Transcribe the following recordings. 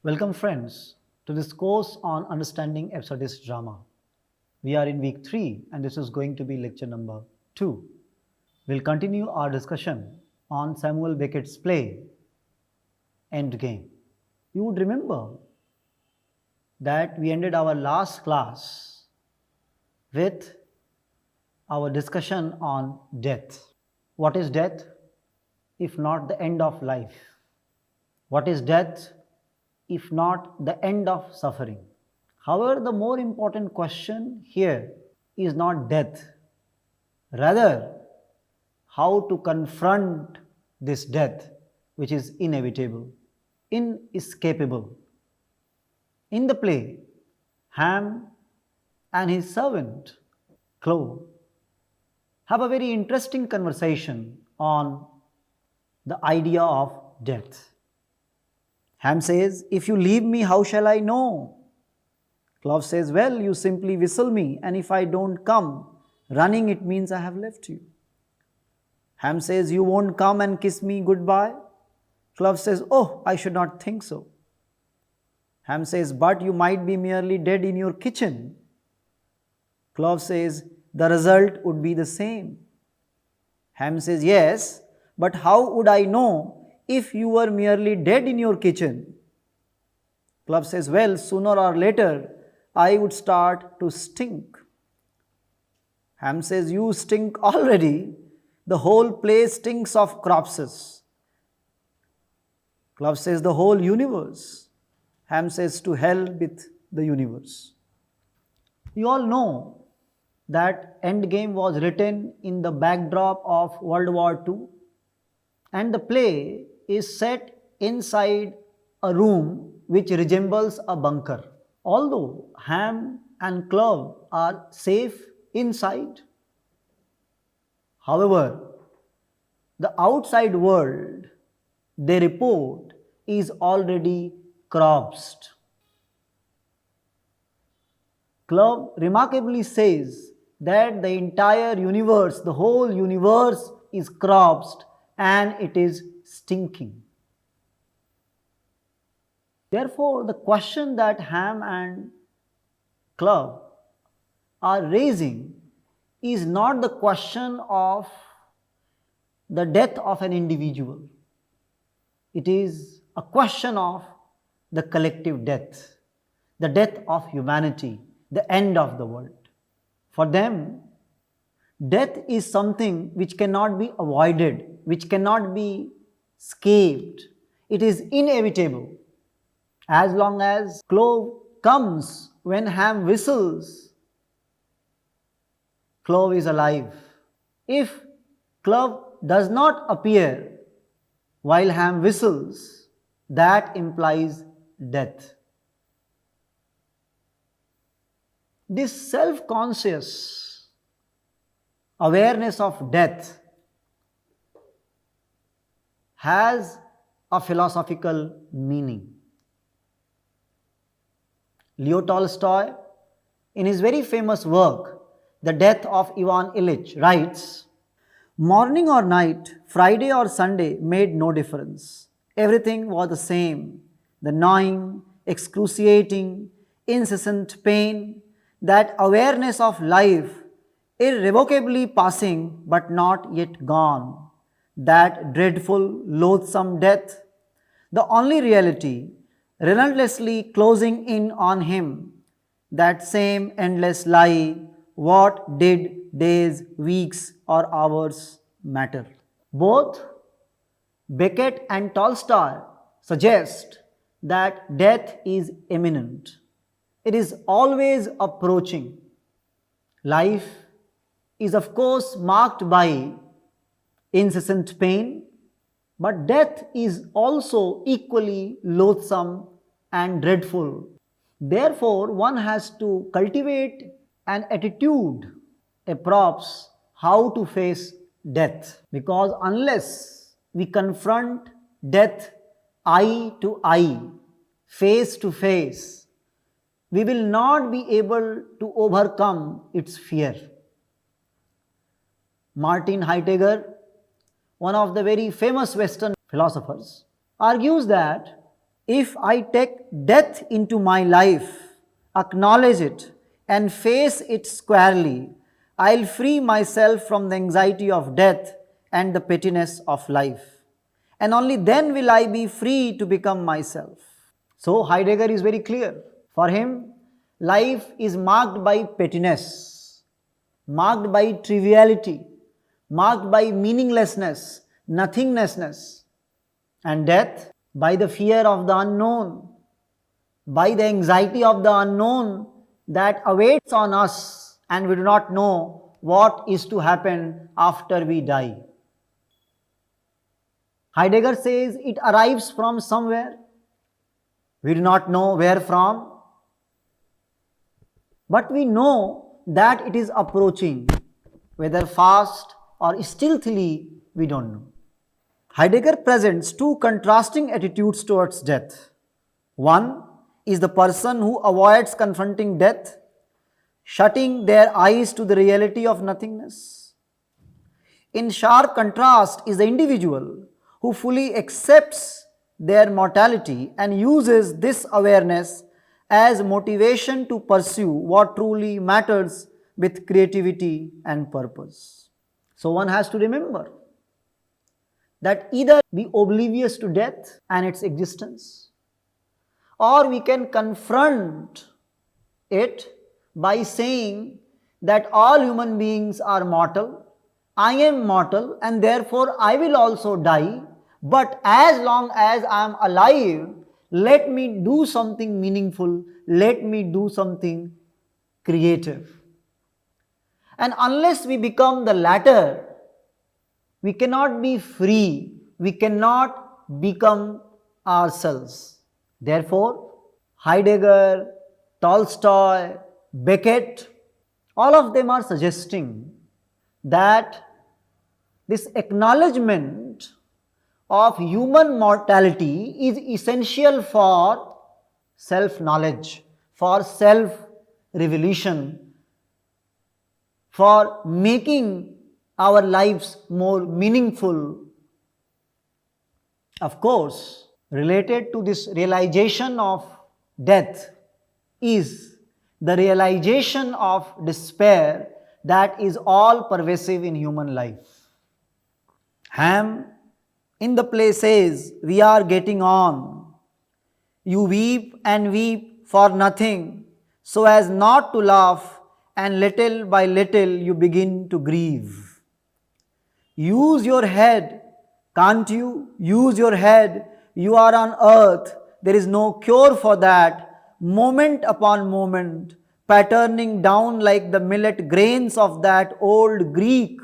Welcome friends to this course on understanding absurdist drama. We are in week 3 and this is going to be lecture number 2. We'll continue our discussion on Samuel Beckett's play Endgame. You would remember that we ended our last class with our discussion on death. What is death if not the end of life? What is death if not the end of suffering? However, the more important question here is not death, rather how to confront this death which is inevitable, inescapable. In the play, Ham and his servant Clove have a very interesting conversation on the idea of death. Ham says, "If you leave me, how shall I know?" Clove says, "Well, you simply whistle me, and if I don't come running, it means I have left you." Ham says, "You won't come and kiss me goodbye?" Clove says, "Oh, I should not think so." Ham says, "But you might be merely dead in your kitchen." Clove says, "The result would be the same." Ham says, "Yes, but how would I know if you were merely dead in your kitchen?" Clove says, "Well, sooner or later, I would start to stink." Ham says, "You stink already. The whole place stinks of corpses." Clove says, "The whole universe." Ham says, "To hell with the universe." You all know that Endgame was written in the backdrop of World War II, and the play is set inside a room which resembles a bunker. Although Ham and Clove are safe inside, however, the outside world, they report, is already corpsed. Clove remarkably says that the entire universe, the whole universe is corpsed and it is stinking. Therefore, the question that Ham and Clove are raising is not the question of the death of an individual. It is a question of the collective death, the death of humanity, the end of the world. For them, death is something which cannot be avoided, which cannot be escaped. It is inevitable. As long as Clove comes when Ham whistles, Clove is alive. If Clove does not appear while Ham whistles, that implies death. This self-conscious awareness of death has a philosophical meaning. Leo Tolstoy, in his very famous work, The Death of Ivan Ilyich, writes, "Morning or night, Friday or Sunday made no difference. Everything was the same. The gnawing, excruciating, incessant pain, that awareness of life irrevocably passing but not yet gone, that dreadful, loathsome death, the only reality, relentlessly closing in on him, that same endless lie, what did days, weeks, or hours matter?" Both Beckett and Tolstoy suggest that death is imminent. It is always approaching. Life is of course marked by incessant pain, but death is also equally loathsome and dreadful. Therefore, one has to cultivate an attitude, approps how to face death. Because unless we confront death eye to eye, face to face, we will not be able to overcome its fear. Martin Heidegger, one of the very famous Western philosophers, argues that If I take death into my life, acknowledge it, and face it squarely, I'll free myself from the anxiety of death and the pettiness of life. And only then will I be free to become myself. So Heidegger is very clear. For him, life is marked by pettiness, marked by triviality, marked by meaninglessness, nothingnessness, and death by the fear of the unknown, by the anxiety of the unknown that awaits on us, and we do not know what is to happen after we die. Heidegger says it arrives from somewhere. We do not know where from, but we know that it is approaching, whether fast or stealthily, we don't know. Heidegger presents two contrasting attitudes towards death. One is the person who avoids confronting death, shutting their eyes to the reality of nothingness. In sharp contrast is the individual who fully accepts their mortality and uses this awareness as motivation to pursue what truly matters with creativity and purpose. So one has to remember that either be oblivious to death and its existence, or we can confront it by saying that all human beings are mortal, I am mortal, and therefore I will also die, but as long as I am alive, let me do something meaningful, let me do something creative. And unless we become the latter, we cannot be free, we cannot become ourselves. Therefore, Heidegger, Tolstoy, Beckett, all of them are suggesting that this acknowledgement of human mortality is essential for self-knowledge, for self-revelation, for making our lives more meaningful. Of course, related to this realization of death is the realization of despair that is all pervasive in human life. Ham in the play says, we are getting on. You weep and weep for nothing, so as not to laugh, and little by little you begin to grieve. Use your head, can't you? Use your head. You are on earth. There is no cure for that. Moment upon moment, patterning down like the millet grains of that old Greek.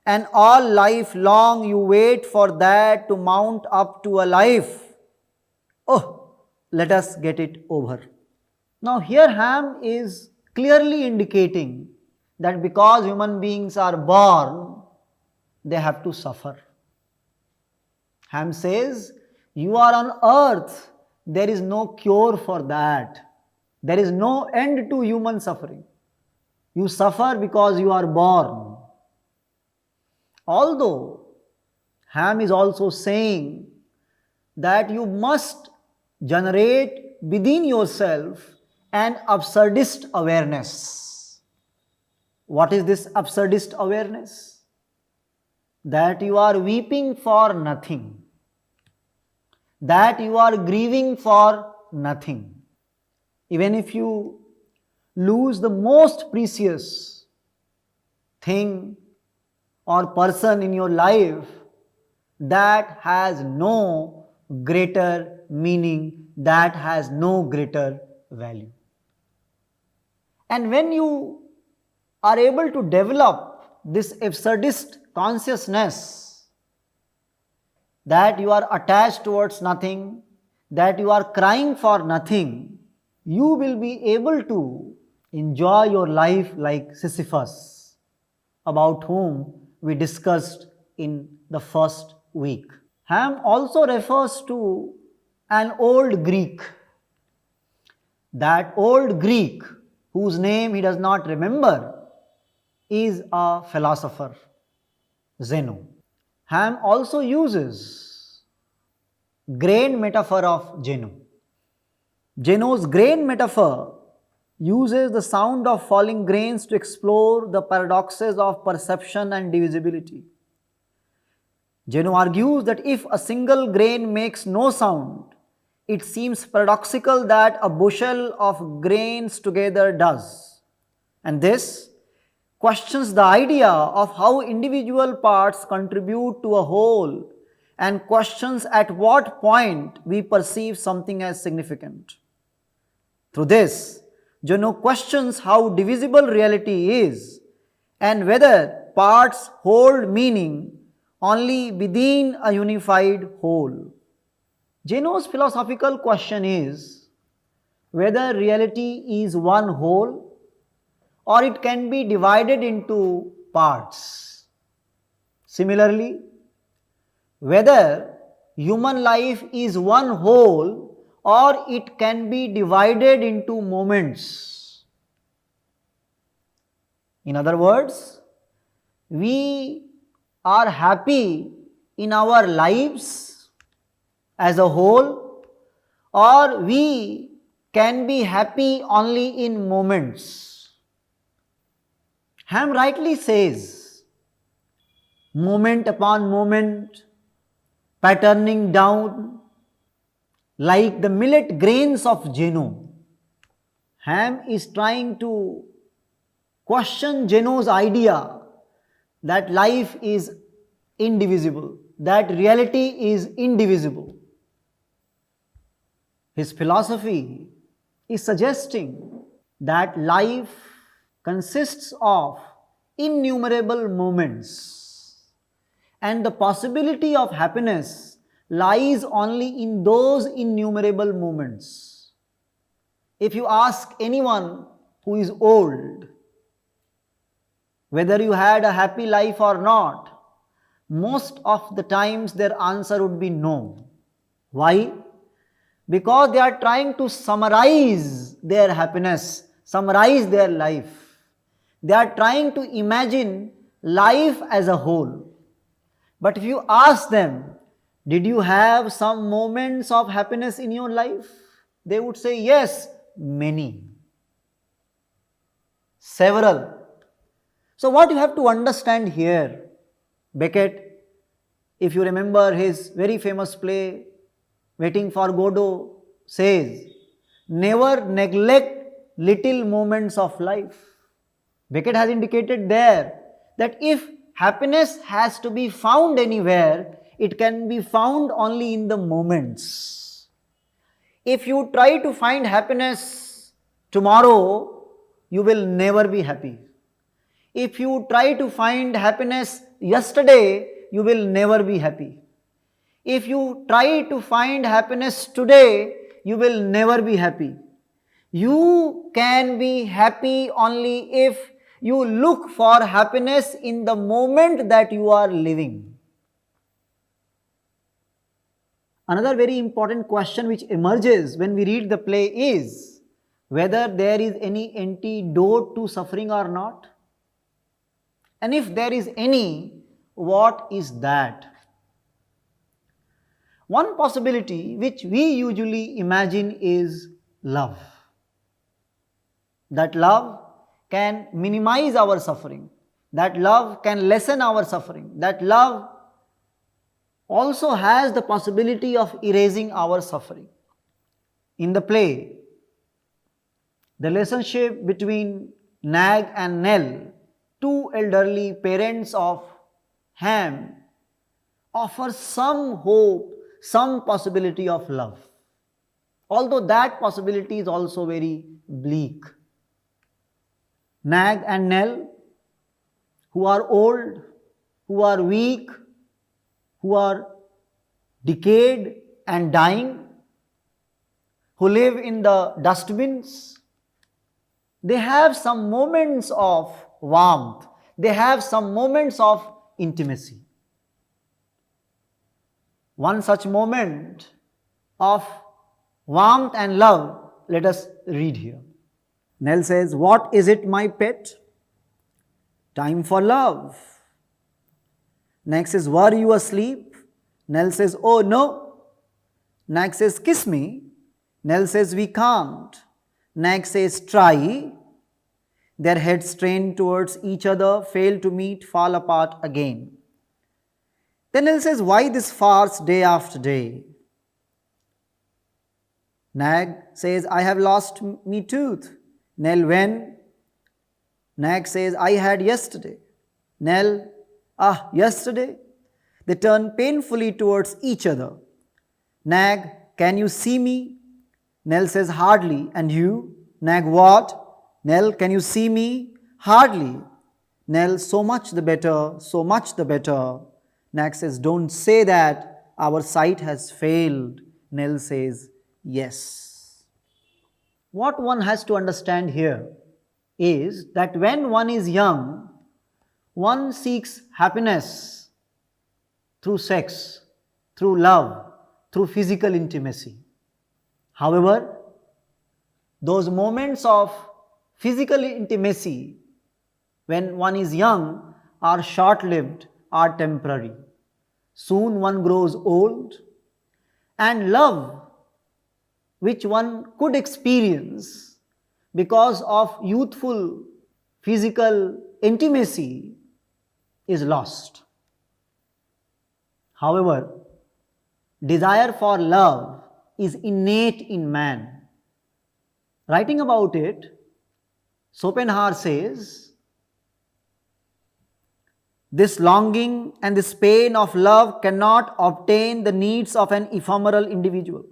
And all life long you wait for that to mount up to a life. Oh, let us get it over. Now here Ham is clearly indicating that because human beings are born, they have to suffer. Ham says, you are on earth, there is no cure for that. There is no end to human suffering. You suffer because you are born. Although Ham is also saying that you must generate within yourself an absurdist awareness. What is this absurdist awareness? That you are weeping for nothing, that you are grieving for nothing. Even if you lose the most precious thing or person in your life, that has no greater meaning, that has no greater value. And when you are able to develop this absurdist consciousness, that you are attached towards nothing, that you are crying for nothing, you will be able to enjoy your life like Sisyphus, about whom we discussed in the first week. Ham also refers to an old Greek. That old Greek, whose name he does not remember, is a philosopher, Zeno. Ham also uses grain metaphor of Jenu. Jenu's grain metaphor uses the sound of falling grains to explore the paradoxes of perception and divisibility. Jenu argues that if a single grain makes no sound, it seems paradoxical that a bushel of grains together does. And this questions the idea of how individual parts contribute to a whole and questions at what point we perceive something as significant. Through this, Jenu questions how divisible reality is and whether parts hold meaning only within a unified whole. Jenu's philosophical question is whether reality is one whole or it can be divided into parts. Similarly, whether human life is one whole or it can be divided into moments. In other words, we are happy in our lives as a whole, or we can be happy only in moments. Ham rightly says, moment upon moment, patterning down, like the millet grains of Jenu. Ham is trying to question Jenu's idea that life is indivisible, that reality is indivisible. His philosophy is suggesting that life consists of innumerable moments and the possibility of happiness lies only in those innumerable moments. If you ask anyone who is old whether you had a happy life or not, most of the times their answer would be no. Why? Because they are trying to summarize their happiness, summarize their life. They are trying to imagine life as a whole. But if you ask them, did you have some moments of happiness in your life? They would say, yes, many. Several. So what you have to understand here, Beckett, if you remember his very famous play, Waiting for Godot, says, never neglect little moments of life. Beckett has indicated there that if happiness has to be found anywhere, it can be found only in the moments. If you try to find happiness tomorrow, you will never be happy. If you try to find happiness yesterday, you will never be happy. If you try to find happiness today, you will never be happy. You can be happy only if you look for happiness in the moment that you are living. Another very important question which emerges when we read the play is whether there is any antidote to suffering or not. And if there is any, what is that? One possibility which we usually imagine is love. That love can minimize our suffering. That love can lessen our suffering. That love also has the possibility of erasing our suffering. In the play, the relationship between Nag and Nell, two elderly parents of Ham, offers some hope, some possibility of love. Although that possibility is also very bleak. Nag and Nell, who are old, who are weak, who are decayed and dying, who live in the dustbins, they have some moments of warmth, they have some moments of intimacy. One such moment of warmth and love, let us read here. Nell says, "What is it, my pet? Time for love." Next is, "Were you asleep?" Nell says, "Oh no." Nag says, kiss me. Nell says, we can't. Nag says, try. Their heads strain towards each other, fail to meet, fall apart again. Then Nell says, why this farce day after day? Nag says, I have lost me tooth. Nell, when? Nag says, I had yesterday. Nell, yesterday? They turn painfully towards each other. Nag, can you see me? Nell says, hardly. And you? Nag, what? Nell, can you see me? Hardly. Nell, so much the better, so much the better. Nag says, don't say that, our sight has failed. Nell says, yes. What one has to understand here is that when one is young, one seeks happiness through sex, through love, through physical intimacy. However, those moments of physical intimacy when one is young are short-lived, are temporary. Soon one grows old, and love which one could experience because of youthful physical intimacy is lost. However, desire for love is innate in man. Writing about it, Schopenhauer says, this longing and this pain of love cannot obtain the needs of an ephemeral individual,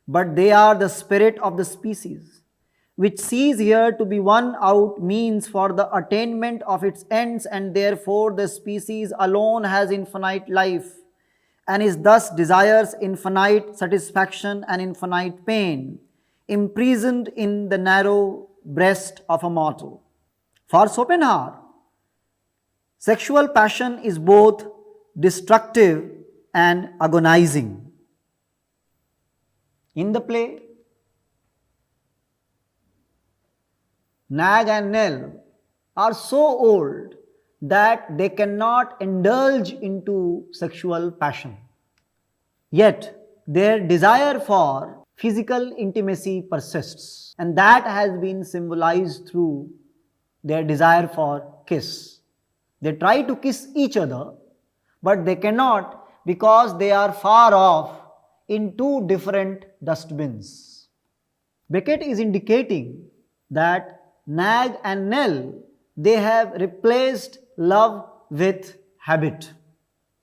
but they are the spirit of the species, which sees here to be won out means for the attainment of its ends, and therefore the species alone has infinite life, and is thus desires infinite satisfaction and infinite pain, imprisoned in the narrow breast of a mortal. For Schopenhauer, sexual passion is both destructive and agonizing. In the play, Nag and Nell are so old that they cannot indulge into sexual passion. Yet, their desire for physical intimacy persists, and that has been symbolized through their desire for kiss. They try to kiss each other, but they cannot because they are far off in two different dustbins. Beckett is indicating that Nag and Nell, they have replaced love with habit.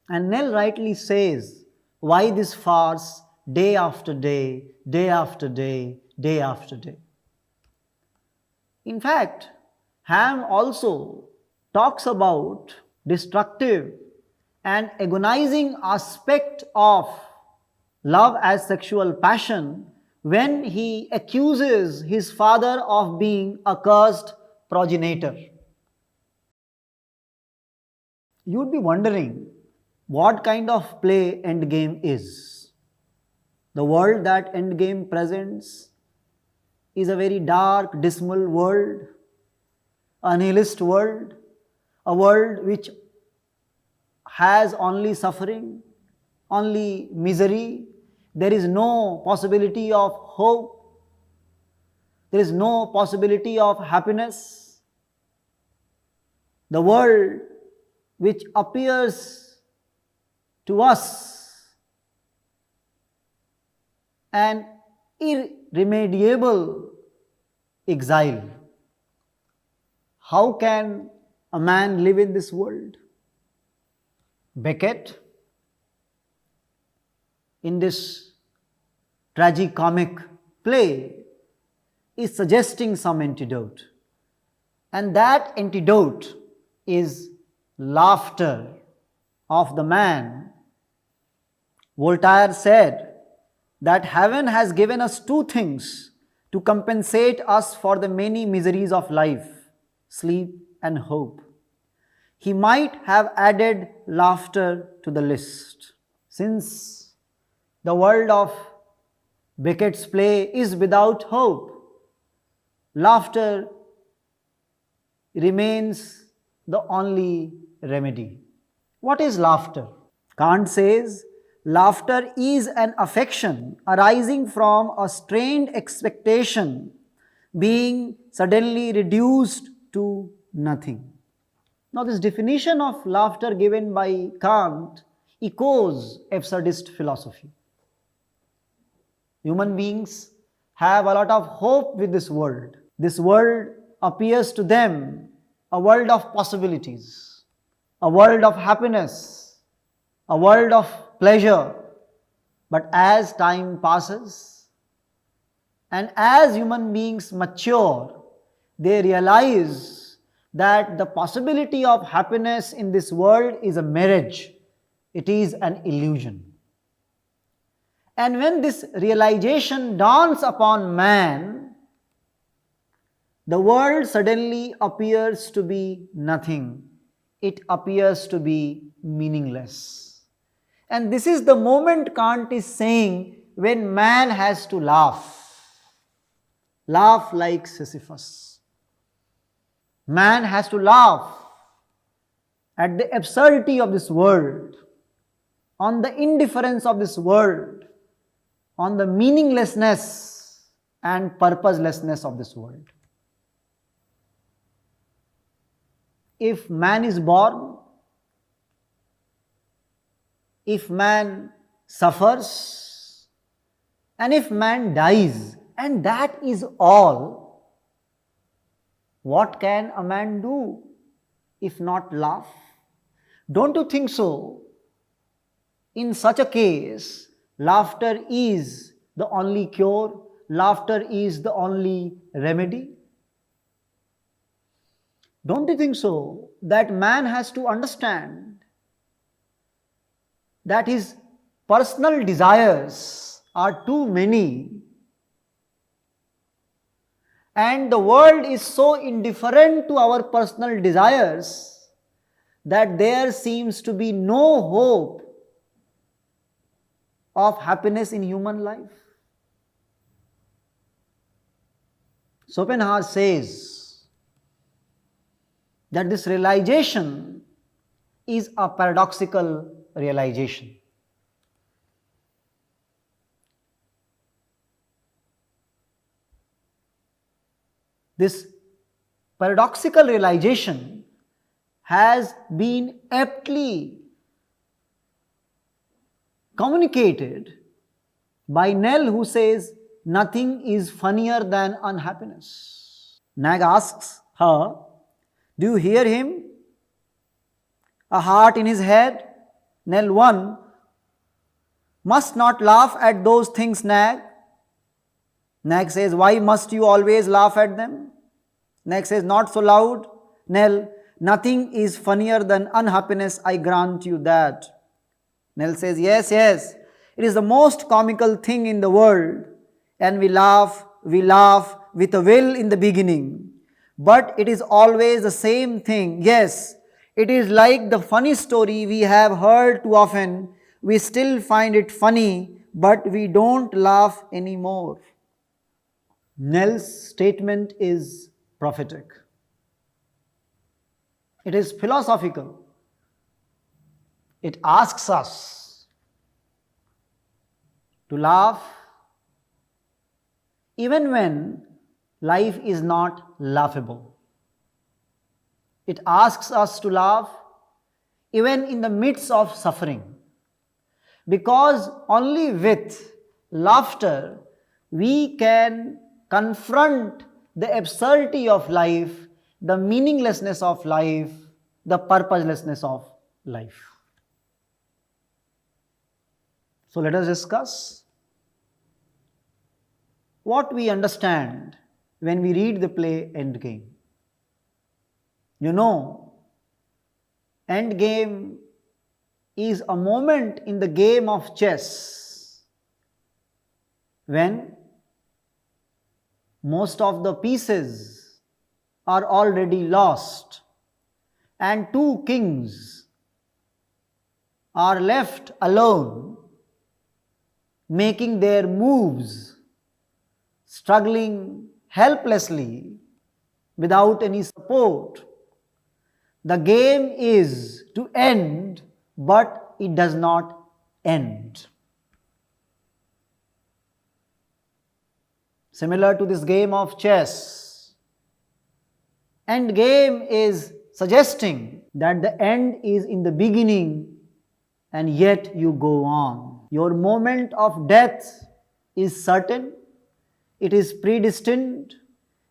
And Nell rightly says, why this farce day after day, day after day, day after day? In fact, Ham also talks about destructive and agonizing aspect of love as sexual passion when he accuses his father of being a cursed progenitor. You would be wondering what kind of play Endgame is. The world that Endgame presents is a very dark, dismal world, a nihilist world, a world which has only suffering, only misery. There is no possibility of hope. There is no possibility of happiness. The world which appears to us an irremediable exile. How can a man live in this world? Beckett, in this tragicomic play, is suggesting some antidote. And that antidote is laughter of the man. Voltaire said that heaven has given us two things to compensate us for the many miseries of life: sleep and hope. He might have added laughter to the list. Since the world of Beckett's play is without hope, laughter remains the only remedy. What is laughter? Kant says, Laughter is an affection arising from a strained expectation being suddenly reduced to nothing. Now, this definition of laughter given by Kant echoes absurdist philosophy. Human beings have a lot of hope with this world. This world appears to them a world of possibilities, a world of happiness, a world of pleasure. But as time passes and as human beings mature, they realize that the possibility of happiness in this world is a mirage, it is an illusion. And when this realization dawns upon man, the world suddenly appears to be nothing. It appears to be meaningless. And this is the moment Kant is saying when man has to laugh. Laugh like Sisyphus. Man has to laugh at the absurdity of this world, on the indifference of this world, on the meaninglessness and purposelessness of this world. If man is born, if man suffers, and if man dies, and that is all, what can a man do if not laugh? Don't you think so? In such a case, laughter is the only cure, laughter is the only remedy. Don't you think so? That man has to understand that his personal desires are too many, and the world is so indifferent to our personal desires that there seems to be no hope of happiness in human life. Schopenhauer says that this realization is a paradoxical realization. This paradoxical realization has been aptly communicated by Nell, who says, nothing is funnier than unhappiness. Nag asks her, do you hear him? A heart in his head? Nell 1, must not laugh at those things, Nag. Nag says, why must you always laugh at them? Nag says, not so loud. Nell, nothing is funnier than unhappiness, I grant you that. Nell says, yes, yes, it is the most comical thing in the world, and we laugh with a will in the beginning. But it is always the same thing. Yes, it is like the funny story we have heard too often. We still find it funny, but we don't laugh anymore. Nell's statement is prophetic. It is philosophical. It asks us to laugh even when life is not laughable. It asks us to laugh even in the midst of suffering, because only with laughter we can confront the absurdity of life, the meaninglessness of life, the purposelessness of life. So let us discuss what we understand when we read the play Endgame. You know, Endgame is a moment in the game of chess when most of the pieces are already lost and two kings are left alone, making their moves, struggling helplessly without any support. The game is to end, but it does not end. Similar to this game of chess, end game is suggesting that the end is in the beginning and yet you go on. Your moment of death is certain, it is predestined,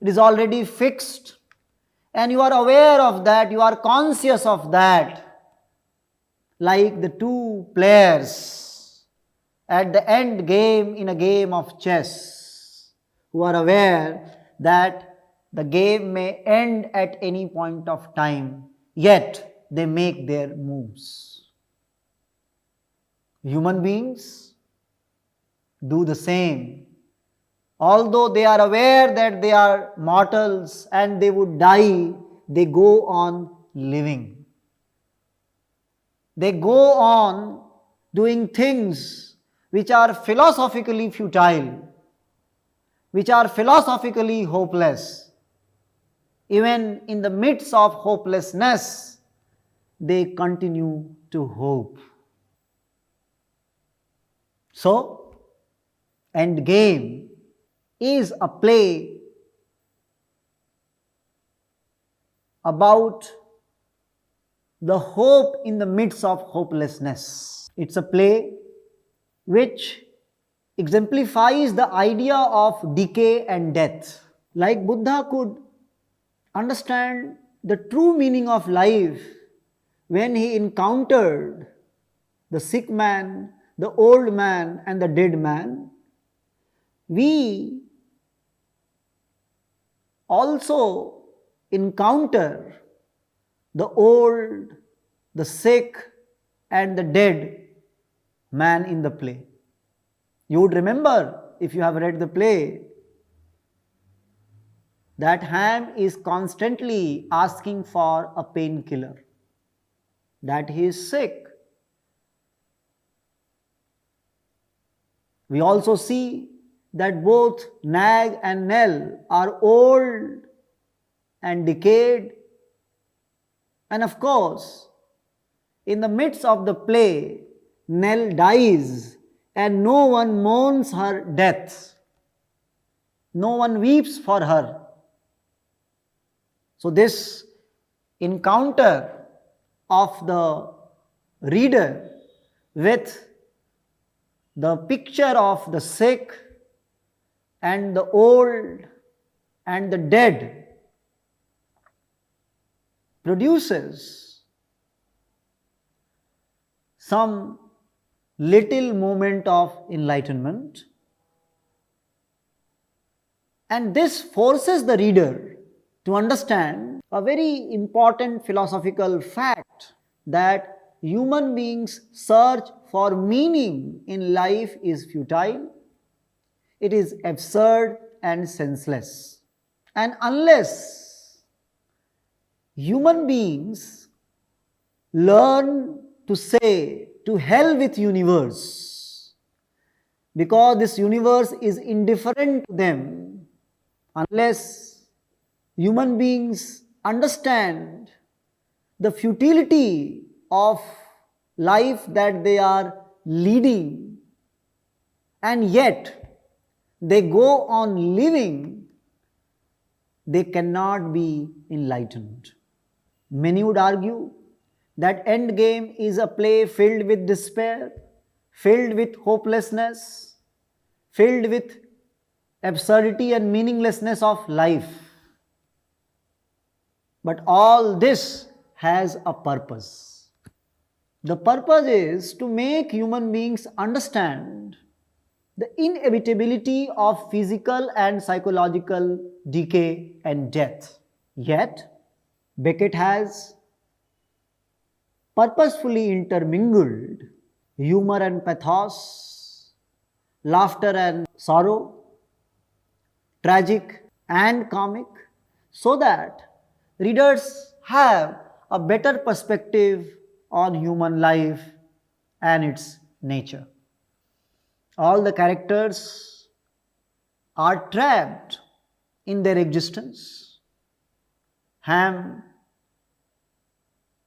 it is already fixed, and you are aware of that, you are conscious of that. Like the two players at the end game in a game of chess, who are aware that the game may end at any point of time, yet they make their moves. Human beings do the same. Although they are aware that they are mortals and they would die, they go on living. They go on doing things which are philosophically futile, which are philosophically hopeless. Even in the midst of hopelessness, they continue to hope. So, Endgame is a play about the hope in the midst of hopelessness. It's a play which exemplifies the idea of decay and death. Like Buddha could understand the true meaning of life when he encountered the sick man, the old man, and the dead man, we also encounter the old, the sick, and the dead man in the play. You would remember, if you have read the play, that Ham is constantly asking for a painkiller, that he is sick. We also see that both Nag and Nell are old and decayed. And of course, in the midst of the play, Nell dies and no one mourns her death. No one weeps for her. So this encounter of the reader with the picture of the sick and the old and the dead produces some little moment of enlightenment, and this forces the reader to understand a very important philosophical fact, that human beings' search for meaning in life is futile, it is absurd and senseless. And unless human beings learn to say, to hell with universe, because this universe is indifferent to them, unless human beings understand the futility of life that they are leading, and yet they go on living, they cannot be enlightened. Many would argue that Endgame is a play filled with despair, filled with hopelessness, filled with absurdity and meaninglessness of life. But all this has a purpose. The purpose is to make human beings understand the inevitability of physical and psychological decay and death. Yet, Beckett has purposefully intermingled humor and pathos, laughter and sorrow, tragic and comic, so that readers have a better perspective on human life and its nature. All the characters are trapped in their existence. Ham,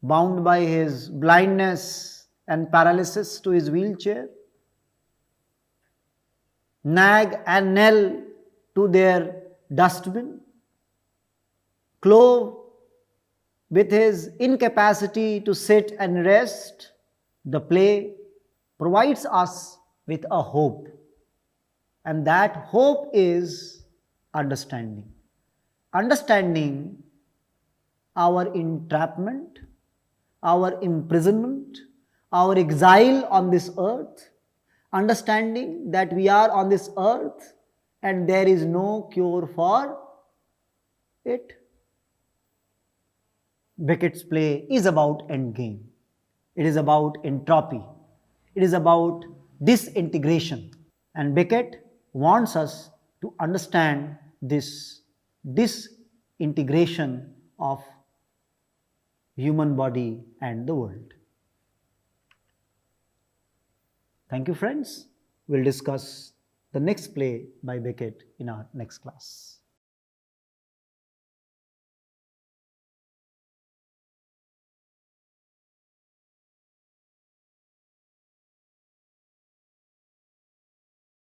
bound by his blindness and paralysis to his wheelchair, nag and nail to their dustbin, Clove with his incapacity to sit and rest. The play provides us with a hope, and that hope is understanding. Understanding our entrapment, our imprisonment, our exile on this earth, understanding that we are on this earth and there is no cure for it. Beckett's play is about endgame. It is about entropy. It is about disintegration. And Beckett wants us to understand this disintegration of human body and the world. Thank you, friends. We'll discuss the next play by Beckett in our next class.